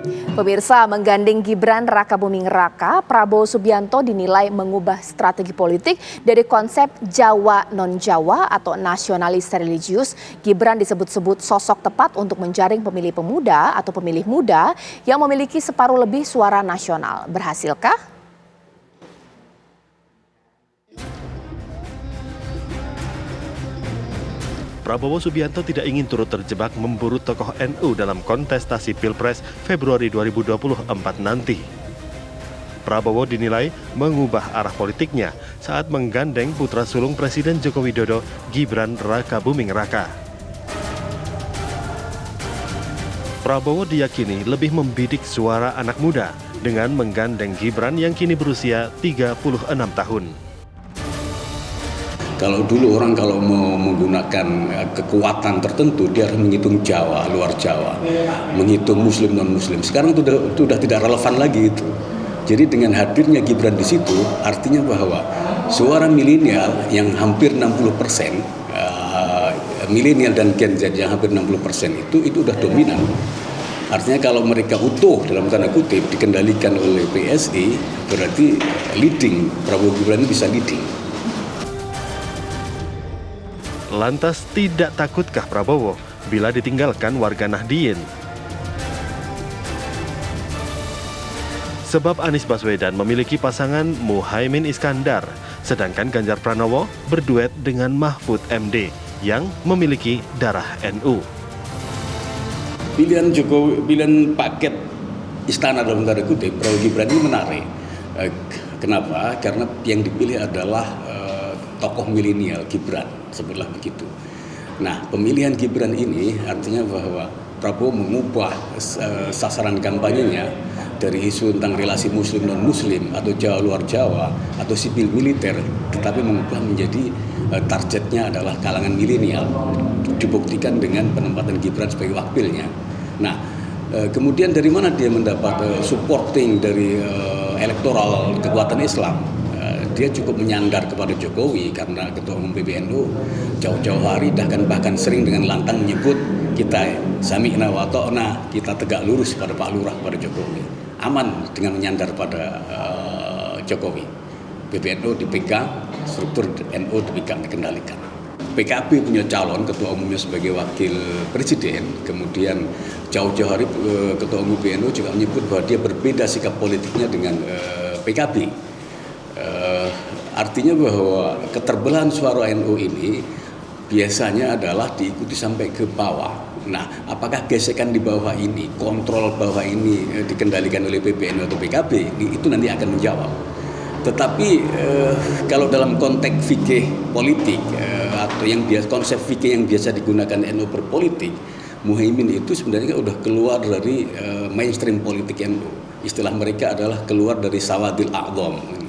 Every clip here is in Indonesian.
Pemirsa, menggandeng Gibran Rakabuming Raka, Prabowo Subianto dinilai mengubah strategi politik dari konsep Jawa non-Jawa atau nasionalis religius. Gibran disebut-sebut sosok tepat untuk menjaring pemilih pemuda atau pemilih muda yang memiliki separuh lebih suara nasional. Berhasilkah? Prabowo Subianto tidak ingin turut terjebak memburu tokoh NU dalam kontestasi Pilpres Februari 2024 nanti. Prabowo dinilai mengubah arah politiknya saat menggandeng putra sulung Presiden Joko Widodo, Gibran Rakabuming Raka. Prabowo diyakini lebih membidik suara anak muda dengan menggandeng Gibran yang kini berusia 36 tahun. Kalau dulu orang kalau mau menggunakan kekuatan tertentu, dia harus menghitung Jawa, luar Jawa, menghitung Muslim non-Muslim. Sekarang itu sudah tidak relevan lagi itu. Jadi dengan hadirnya Gibran di situ, artinya bahwa suara milenial yang hampir 60%, milenial dan Gen Z yang hampir 60% itu sudah dominan. Artinya kalau mereka utuh dalam tanda kutip dikendalikan oleh PSI, berarti leading, Prabowo Gibran ini bisa leading. Lantas tidak takutkah Prabowo bila ditinggalkan warga Nahdien? Sebab Anies Baswedan memiliki pasangan Muhaimin Iskandar, sedangkan Ganjar Pranowo berduet dengan Mahfud MD yang memiliki darah NU. Pilihan paket istana dalam tanda kutip Prabowo Gibran ini menarik. Kenapa? Karena yang dipilih adalah tokoh milenial Gibran, sebutlah begitu. Nah, pemilihan Gibran ini artinya bahwa Prabowo mengubah sasaran kampanyenya dari isu tentang relasi Muslim non-Muslim atau Jawa luar Jawa atau sipil militer, tetapi mengubah menjadi targetnya adalah kalangan milenial. Dibuktikan dengan penempatan Gibran sebagai wakilnya. Nah, kemudian dari mana dia mendapat supporting dari elektoral kekuatan Islam? Dia cukup menyandar kepada Jokowi karena Ketua Umum PBNU jauh-jauh hari bahkan sering dengan lantang menyebut kita sami'na wa ta'na, kita tegak lurus pada Pak Lurah, pada Jokowi. Aman dengan menyandar pada Jokowi. PBNU dipegang, struktur NU dipegang, dikendalikan. PKB punya calon ketua umumnya sebagai wakil presiden, kemudian jauh-jauh hari Ketua Umum PBNU juga menyebut bahwa dia berbeda sikap politiknya dengan PKB. Artinya bahwa keterbelahan suara NU ini biasanya adalah diikuti sampai ke bawah. Nah, apakah gesekan di bawah ini, kontrol bawah ini dikendalikan oleh PBNU atau PKB? Itu nanti akan menjawab. Tetapi kalau dalam konteks fikih politik atau konsep fikih yang biasa digunakan NU berpolitik, Muhaimin itu sebenarnya sudah keluar dari mainstream politik NU. Istilah mereka adalah keluar dari sawadil a'dham.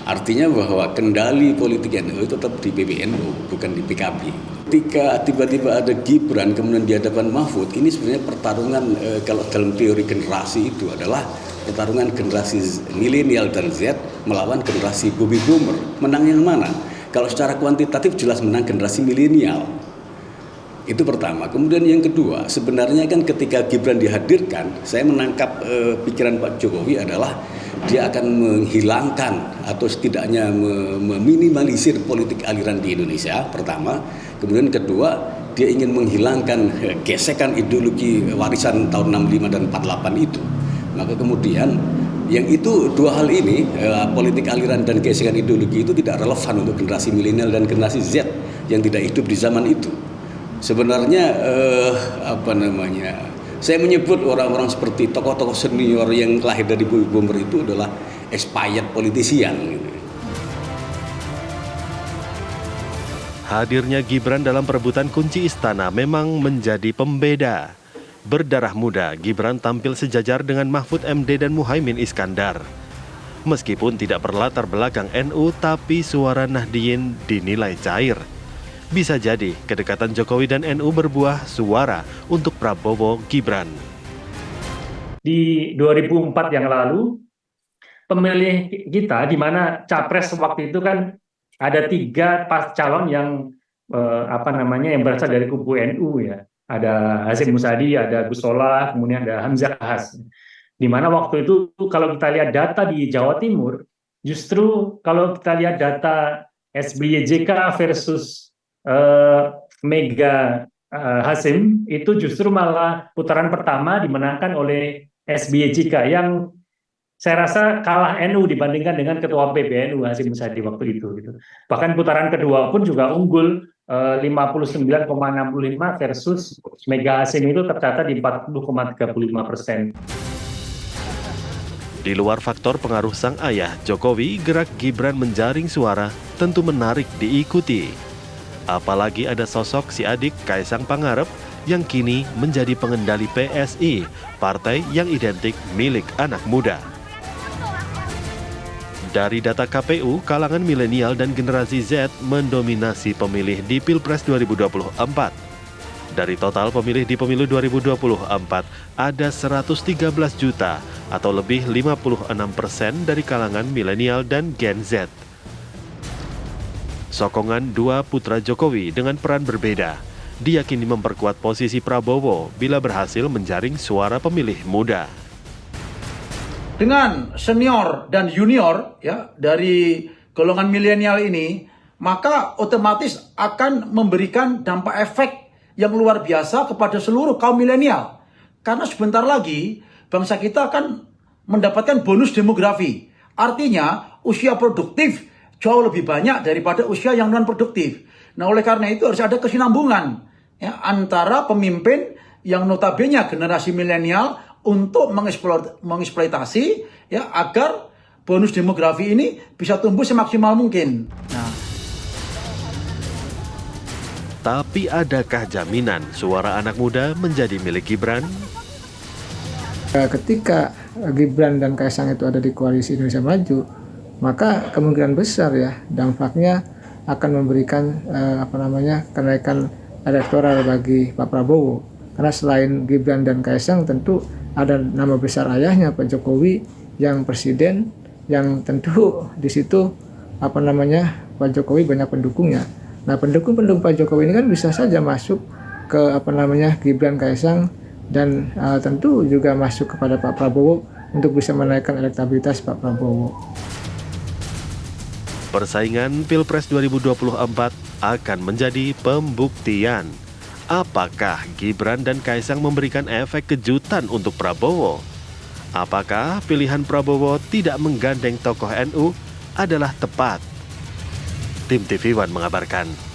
Artinya bahwa kendali politik NU tetap di PBNU, bukan di PKB. Ketika tiba-tiba ada Gibran kemudian di hadapan Mahfud, ini sebenarnya pertarungan kalau dalam teori generasi itu adalah pertarungan generasi milenial dan Z melawan generasi baby boomer. Menang yang mana? Kalau secara kuantitatif jelas menang generasi milenial. Itu pertama. Kemudian yang kedua, sebenarnya kan ketika Gibran dihadirkan, saya menangkap pikiran Pak Jokowi adalah dia akan menghilangkan atau setidaknya meminimalisir politik aliran di Indonesia, pertama. Kemudian kedua, dia ingin menghilangkan gesekan ideologi warisan tahun 65 dan 48 itu. Maka kemudian yang itu dua hal ini, politik aliran dan gesekan ideologi itu tidak relevan untuk generasi milenial dan generasi Z yang tidak hidup di zaman itu. Sebenarnya saya menyebut orang-orang seperti tokoh-tokoh senior yang lahir dari baby boomer itu adalah expired politician. Hadirnya Gibran dalam perebutan kunci istana memang menjadi pembeda. Berdarah muda, Gibran tampil sejajar dengan Mahfud MD dan Muhaimin Iskandar. Meskipun tidak berlatar belakang NU, tapi suara Nahdien dinilai cair. Bisa jadi kedekatan Jokowi dan NU berbuah suara untuk Prabowo Gibran. Di 2004 yang lalu, pemilih kita di mana capres waktu itu kan ada 3 calon yang yang berasal dari kubu NU ya. ada Hasyim Musadi, ada Gus Solah, kemudian ada Hamzah Has. Di mana waktu itu kalau kita lihat data di Jawa Timur, justru kalau kita lihat data SBY JK versus Mega Hasyim, itu justru malah putaran pertama dimenangkan oleh SBY JK yang saya rasa kalah NU dibandingkan dengan Ketua PBNU Hasyim Musadi waktu itu. Gitu. Bahkan putaran kedua pun juga unggul 59,65 versus Mega Hasyim itu tercatat di 40,35%. Di luar faktor pengaruh sang ayah, Jokowi, gerak Gibran menjaring suara tentu menarik diikuti. Apalagi ada sosok si adik Kaisang Pangarep yang kini menjadi pengendali PSI, partai yang identik milik anak muda. Dari data KPU, kalangan milenial dan generasi Z mendominasi pemilih di Pilpres 2024. Dari total pemilih di pemilu 2024, ada 113 juta atau lebih 56% dari kalangan milenial dan Gen Z. Sokongan dua putra Jokowi dengan peran berbeda diyakini memperkuat posisi Prabowo bila berhasil menjaring suara pemilih muda. Dengan senior dan junior ya dari golongan milenial ini, maka otomatis akan memberikan dampak efek yang luar biasa kepada seluruh kaum milenial. Karena sebentar lagi bangsa kita akan mendapatkan bonus demografi. Artinya usia produktif jauh lebih banyak daripada usia yang non produktif. Nah, oleh karena itu harus ada kesinambungan ya antara pemimpin yang notabene generasi milenial untuk mengeksploitasi ya agar bonus demografi ini bisa tumbuh semaksimal mungkin. Nah. Tapi adakah jaminan suara anak muda menjadi milik Gibran? Ketika Gibran dan Kaisang itu ada di koalisi Indonesia Maju, maka kemungkinan besar ya dampaknya akan memberikan kenaikan elektoral bagi Pak Prabowo. Karena selain Gibran dan Kaisang tentu ada nama besar ayahnya Pak Jokowi yang presiden, yang tentu di situ Pak Jokowi banyak pendukungnya. Nah, pendukung Pak Jokowi ini kan bisa saja masuk ke Gibran, Kaisang, dan tentu juga masuk kepada Pak Prabowo untuk bisa menaikkan elektabilitas Pak Prabowo. Persaingan Pilpres 2024 akan menjadi pembuktian. Apakah Gibran dan Kaisang memberikan efek kejutan untuk Prabowo? Apakah pilihan Prabowo tidak menggandeng tokoh NU adalah tepat? Tim TV One mengabarkan.